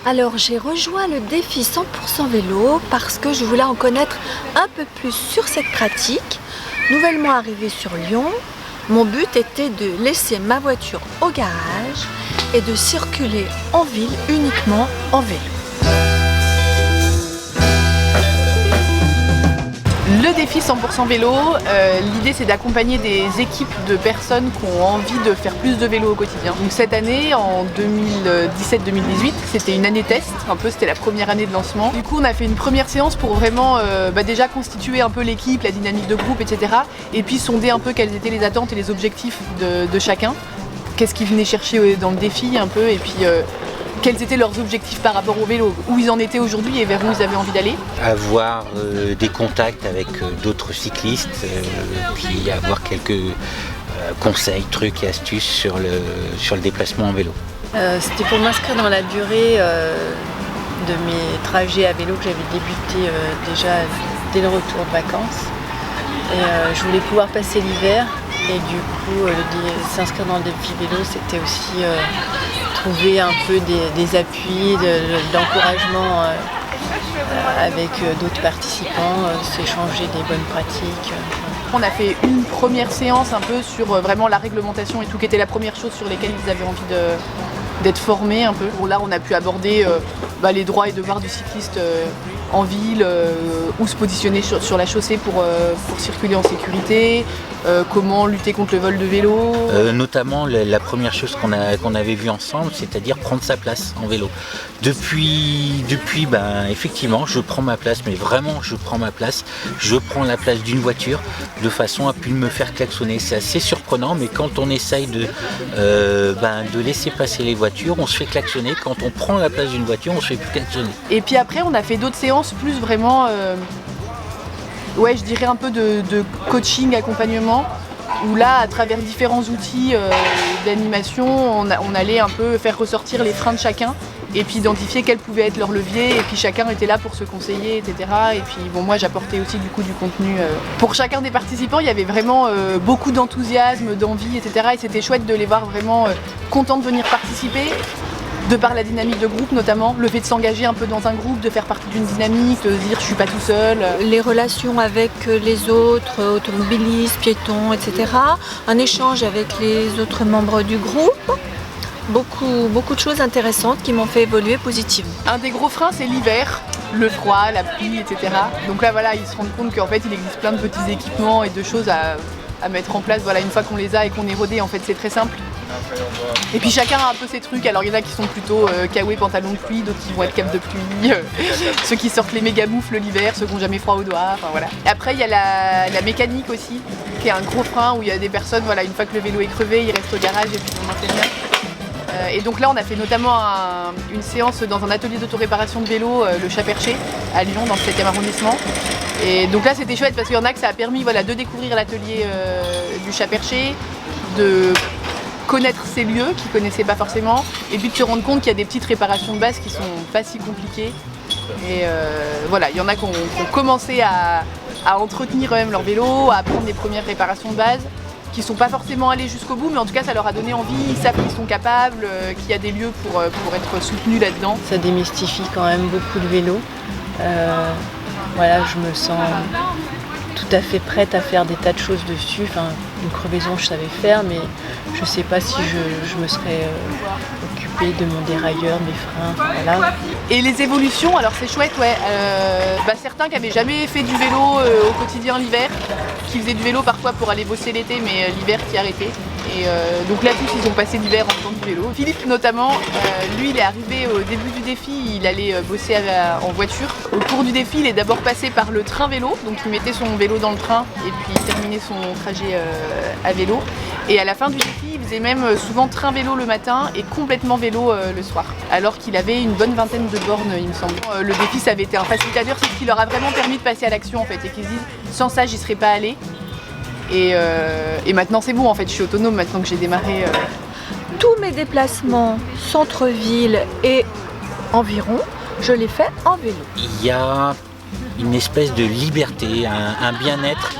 Alors j'ai rejoint le défi 100% vélo parce que je voulais en connaître un peu plus sur cette pratique. Nouvellement arrivée sur Lyon, mon but était de laisser ma voiture au garage et de circuler en ville uniquement en vélo. Le défi 100% vélo, l'idée c'est d'accompagner des équipes de personnes qui ont envie de faire plus de vélo au quotidien. Donc cette année, en 2017-2018, c'était une année test, c'était la première année de lancement. Du coup on a fait une première séance pour vraiment déjà constituer un peu l'équipe, la dynamique de groupe, etc. Et puis sonder un peu quelles étaient les attentes et les objectifs de chacun. Qu'est-ce qu'ils venaient chercher dans le défi un peu, et puis quels étaient leurs objectifs par rapport au vélo, où ils en étaient aujourd'hui et vers où ils avaient envie d'aller. Avoir des contacts avec d'autres cyclistes, puis avoir quelques conseils, trucs et astuces sur le déplacement en vélo. C'était pour m'inscrire dans la durée de mes trajets à vélo que j'avais débuté déjà dès le retour de vacances. Et je voulais pouvoir passer l'hiver, et du coup s'inscrire dans le défi vélo, c'était aussi trouver un peu des appuis, d'encouragement avec d'autres participants, s'échanger des bonnes pratiques. On a fait une première séance un peu sur vraiment la réglementation et tout, qui était la première chose sur lesquelles ils avaient envie d'être formés un peu. Bon, là on a pu aborder les droits et devoirs du cycliste en ville, où se positionner sur la chaussée pour circuler en sécurité, comment lutter contre le vol de vélo. Notamment la première chose qu'on avait vue ensemble, c'est-à-dire prendre sa place en vélo. Depuis effectivement je prends ma place, mais vraiment je prends ma place. Je prends la place d'une voiture de façon à plus me faire klaxonner. C'est assez surprenant, mais quand on essaye de laisser passer les voitures, on se fait klaxonner. Quand on prend la place d'une voiture, on se fait plus klaxonner. Et puis après on a fait d'autres séances plus vraiment je dirais un peu de coaching, accompagnement, où là à travers différents outils d'animation on allait un peu faire ressortir les freins de chacun et puis identifier quels pouvaient être leurs leviers, et puis chacun était là pour se conseiller, etc. Et puis moi j'apportais aussi du contenu. Pour chacun des participants il y avait vraiment beaucoup d'enthousiasme, d'envie, etc. Et c'était chouette de les voir vraiment contents de venir participer, de par la dynamique de groupe notamment, le fait de s'engager un peu dans un groupe, de faire partie d'une dynamique, de se dire je suis pas tout seul. Les relations avec les autres, automobilistes, piétons, etc. Un échange avec les autres membres du groupe. Beaucoup de choses intéressantes qui m'ont fait évoluer positivement. Un des gros freins c'est l'hiver, le froid, la pluie, etc. Donc là ils se rendent compte qu'en fait il existe plein de petits équipements et de choses à mettre en place. Une fois qu'on les a et qu'on est rodé, en fait c'est très simple. Et puis chacun a un peu ses trucs. Alors il y en a qui sont plutôt kawaii, pantalon de pluie, d'autres qui vont être cap de pluie, ceux qui sortent les méga moufles l'hiver, ceux qui n'ont jamais froid aux doigts, voilà. Et après il y a la mécanique aussi, qui est un gros frein, où il y a des personnes, une fois que le vélo est crevé, il reste au garage et puis on n'en fait rien. Et donc là on a fait notamment une séance dans un atelier d'autoréparation de vélo, le Chat Perché, à Lyon, dans le 7e arrondissement. Et donc là c'était chouette parce qu'il y en a que ça a permis de découvrir l'atelier du Chat Perché, de connaître ces lieux qu'ils ne connaissaient pas forcément, et puis de se rendre compte qu'il y a des petites réparations de base qui sont pas si compliquées. Et il y en a qui ont commencé à entretenir même leur vélo, à apprendre des premières réparations de base, qui sont pas forcément allés jusqu'au bout, mais en tout cas ça leur a donné envie, ils savent qu'ils sont capables, qu'il y a des lieux pour être soutenus là-dedans. Ça démystifie quand même beaucoup le vélo. Je me sens tout à fait prête à faire des tas de choses dessus. Une crevaison je savais faire, mais je sais pas si je me serais occupée de mon dérailleur, mes freins, voilà. Et les évolutions, alors c'est chouette, certains qui n'avaient jamais fait du vélo au quotidien l'hiver, qui faisaient du vélo parfois pour aller bosser l'été, mais l'hiver qui arrêtait. Et donc là tous ils ont passé l'hiver en faisant du vélo. Philippe notamment, lui il est arrivé au début du défi, il allait bosser en voiture. Au cours du défi il est d'abord passé par le train vélo, donc il mettait son vélo dans le train et puis il terminait son trajet à vélo. Et à la fin du défi il faisait même souvent train vélo le matin et complètement vélo le soir. Alors qu'il avait une bonne vingtaine de bornes il me semble. Le défi ça avait été un facilitateur, c'est ce qui leur a vraiment permis de passer à l'action en fait, et qu'ils se disent sans ça j'y serais pas allé. Et maintenant c'est bon en fait, je suis autonome maintenant que j'ai démarré. Tous mes déplacements centre-ville et environ, je les fais en vélo. Il y a une espèce de liberté, un bien-être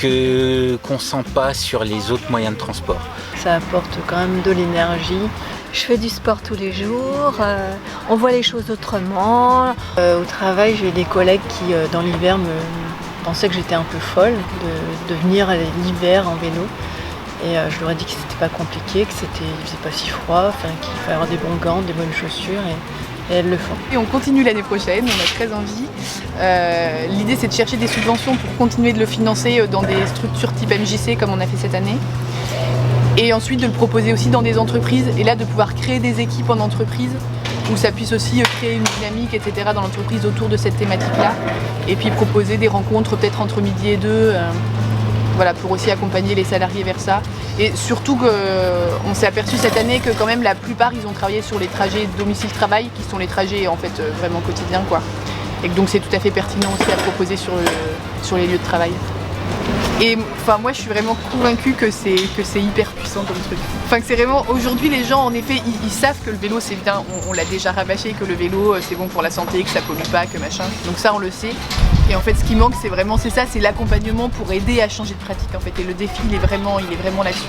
qu'on ne sent pas sur les autres moyens de transport. Ça apporte quand même de l'énergie. je fais du sport tous les jours, on voit les choses autrement. Au travail, j'ai des collègues qui, dans l'hiver, me pensaient que j'étais un peu folle de venir l'hiver en vélo. Et je leur ai dit que c'était pas compliqué, que il faisait pas si froid, qu'il fallait avoir des bons gants, des bonnes chaussures, et elles le font. Et on continue l'année prochaine, on a très envie. L'idée c'est de chercher des subventions pour continuer de le financer dans des structures type MJC comme on a fait cette année. Et ensuite de le proposer aussi dans des entreprises, et là de pouvoir créer des équipes en entreprise où ça puisse aussi créer une dynamique, etc. dans l'entreprise autour de cette thématique-là. Et puis proposer des rencontres peut-être entre midi et 2. Voilà, pour aussi accompagner les salariés vers ça. Et surtout qu'on s'est aperçu cette année que quand même la plupart ils ont travaillé sur les trajets domicile-travail, qui sont les trajets en fait vraiment quotidiens quoi. Et que donc c'est tout à fait pertinent aussi à proposer sur les lieux de travail. Et enfin moi je suis vraiment convaincue que c'est hyper puissant comme truc. Enfin que c'est vraiment, aujourd'hui les gens en effet ils savent que le vélo c'est bien, on l'a déjà rabâché, que le vélo c'est bon pour la santé, que ça pollue pas, que machin. Donc ça on le sait. Et en fait ce qui manque c'est l'accompagnement pour aider à changer de pratique en fait. Et le défi il est vraiment là-dessus.